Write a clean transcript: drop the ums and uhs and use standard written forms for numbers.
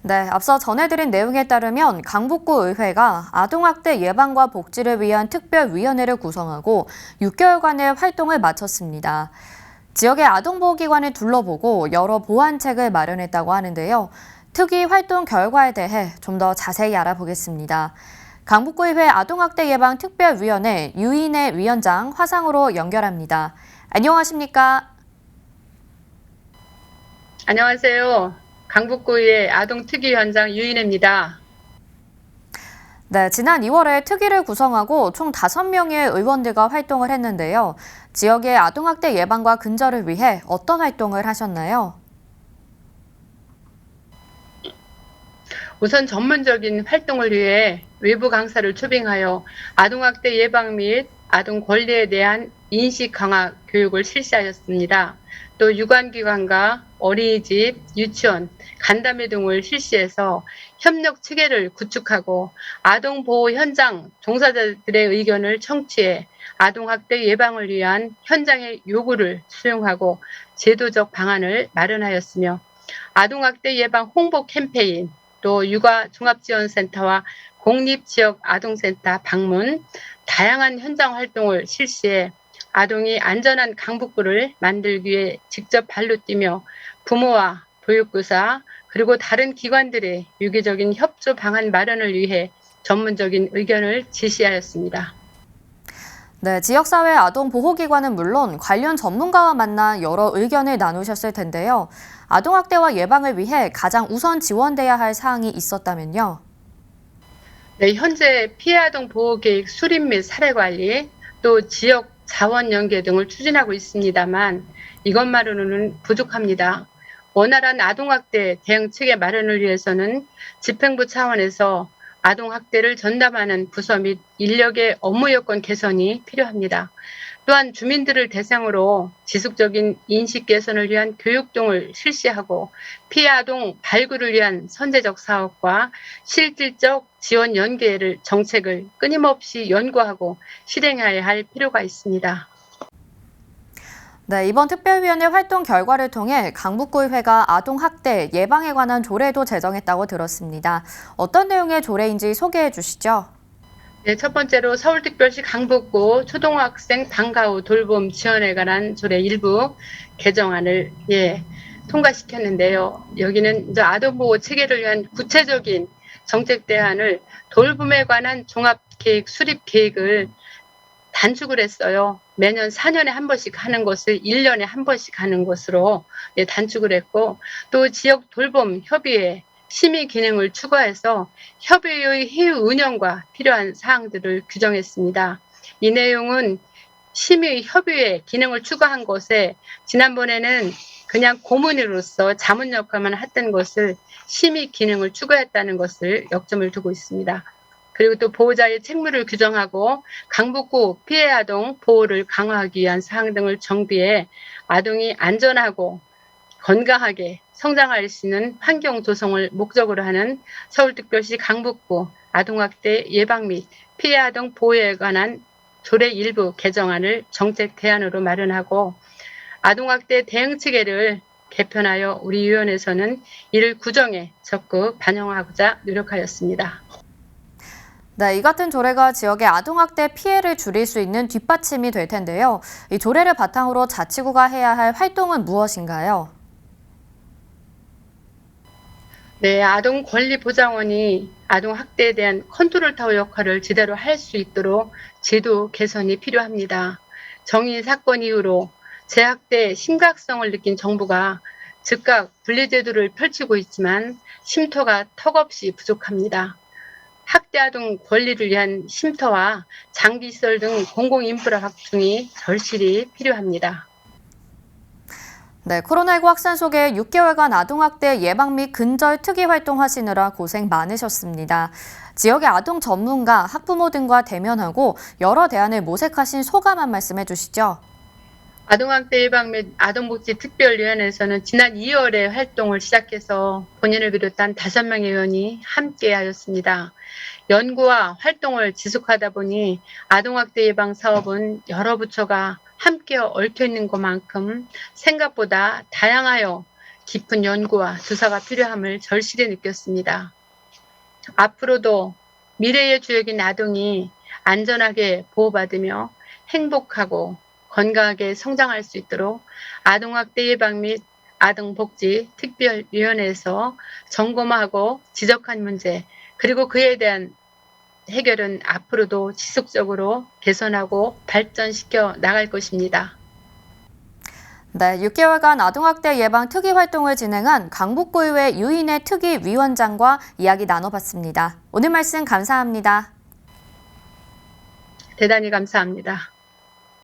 네, 앞서 전해드린 내용에 따르면 강북구 의회가 아동학대 예방과 복지를 위한 특별위원회를 구성하고 6개월간의 활동을 마쳤습니다. 지역의 아동보호기관을 둘러보고 여러 보완책을 마련했다고 하는데요. 특위 활동 결과에 대해 좀 더 자세히 알아보겠습니다. 강북구의회 아동학대 예방 특별위원회 유인혜 위원장 화상으로 연결합니다. 안녕하십니까? 안녕하세요. 강북구의 아동특위위원장 유인혜입니다. 네, 지난 2월에 특위를 구성하고 총 5명의 의원들과 활동을 했는데요. 지역의 아동학대 예방과 근절을 위해 어떤 활동을 하셨나요? 우선 전문적인 활동을 위해 외부 강사를 초빙하여 아동학대 예방 및 아동 권리에 대한 인식 강화 교육을 실시하였습니다. 또 유관기관과 어린이집, 유치원, 간담회 등을 실시해서 협력 체계를 구축하고 아동보호 현장 종사자들의 의견을 청취해 아동학대 예방을 위한 현장의 요구를 수용하고 제도적 방안을 마련하였으며 아동학대 예방 홍보 캠페인, 또 육아종합지원센터와 공립지역아동센터 방문, 다양한 현장 활동을 실시해 아동이 안전한 강북구를 만들기 위해 직접 발로 뛰며 부모와 보육교사 그리고 다른 기관들의 유기적인 협조 방안 마련을 위해 전문적인 의견을 제시하였습니다. 네, 지역사회 아동보호기관은 물론 관련 전문가와 만나 여러 의견을 나누셨을 텐데요. 아동학대와 예방을 위해 가장 우선 지원돼야 할 사항이 있었다면요? 네, 현재 피해 아동 보호 계획 수립 및 사례 관리, 또 지역 자원 연계 등을 추진하고 있습니다만 이것만으로는 부족합니다. 원활한 아동학대 대응 체계 마련을 위해서는 집행부 차원에서 아동학대를 전담하는 부서 및 인력의 업무 여건 개선이 필요합니다. 또한 주민들을 대상으로 지속적인 인식 개선을 위한 교육 등을 실시하고 피해 아동 발굴을 위한 선제적 사업과 실질적 지원 연계를 정책을 끊임없이 연구하고 실행해야 할 필요가 있습니다. 네, 이번 특별위원회 활동 결과를 통해 강북구의회가 아동학대 예방에 관한 조례도 제정했다고 들었습니다. 어떤 내용의 조례인지 소개해 주시죠. 네, 첫 번째로 서울특별시 강북구 초등학생 방과 후 돌봄 지원에 관한 조례 일부 개정안을 통과시켰는데요. 여기는 이제 아동보호 체계를 위한 구체적인 정책 대안을 돌봄에 관한 종합계획 수립 계획을 단축을 했어요. 매년 4년에 한 번씩 하는 것을 1년에 한 번씩 하는 것으로 단축을 했고, 또 지역 돌봄 협의회 심의 기능을 추가해서 협의회의 회의 운영과 필요한 사항들을 규정했습니다. 이 내용은 심의 협의회 기능을 추가한 것에 지난번에는 그냥 고문으로서 자문 역할만 했던 것을 심의 기능을 추가했다는 것을 역점을 두고 있습니다. 그리고 또 보호자의 책무를 규정하고 강북구 피해 아동 보호를 강화하기 위한 사항 등을 정비해 아동이 안전하고 건강하게 성장할 수 있는 환경 조성을 목적으로 하는 서울특별시 강북구 아동학대 예방 및 피해 아동 보호에 관한 조례 일부 개정안을 정책 대안으로 마련하고 아동학대 대응 체계를 개편하여 우리 위원회에서는 이를 구정에 적극 반영하고자 노력하였습니다. 네, 이 같은 조례가 지역의 아동학대 피해를 줄일 수 있는 뒷받침이 될 텐데요. 이 조례를 바탕으로 자치구가 해야 할 활동은 무엇인가요? 네, 아동권리보장원이 아동학대에 대한 컨트롤 타워 역할을 제대로 할 수 있도록 제도 개선이 필요합니다. 정의 사건 이후로 재학대 심각성을 느낀 정부가 즉각 분리제도를 펼치고 있지만 쉼터가 턱없이 부족합니다. 학대 아동 권리를 위한 쉼터와 장비시설 등 공공인프라 확충이 절실히 필요합니다. 네, 코로나19 확산 속에 6개월간 아동학대 예방 및 근절 특위 활동하시느라 고생 많으셨습니다. 지역의 아동 전문가, 학부모 등과 대면하고 여러 대안을 모색하신 소감 한 말씀 해주시죠. 아동학대 예방 및 아동복지특별위원회에서는 지난 2월에 활동을 시작해서 본인을 비롯한 5명의 의원이 함께하였습니다. 연구와 활동을 지속하다 보니 아동학대 예방 사업은 여러 부처가 함께 얽혀 있는 것만큼 생각보다 다양하여 깊은 연구와 조사가 필요함을 절실히 느꼈습니다. 앞으로도 미래의 주역인 아동이 안전하게 보호받으며 행복하고 건강하게 성장할 수 있도록 아동학대 예방 및 아동복지 특별위원회에서 점검하고 지적한 문제, 그리고 그에 대한 해결은 앞으로도 지속적으로 개선하고 발전시켜 나갈 것입니다. 네, 6개월간 아동학대 예방 특위 활동을 진행한 강북구의회 유인혜 특위위원장과 이야기 나눠봤습니다. 오늘 말씀 감사합니다. 대단히 감사합니다.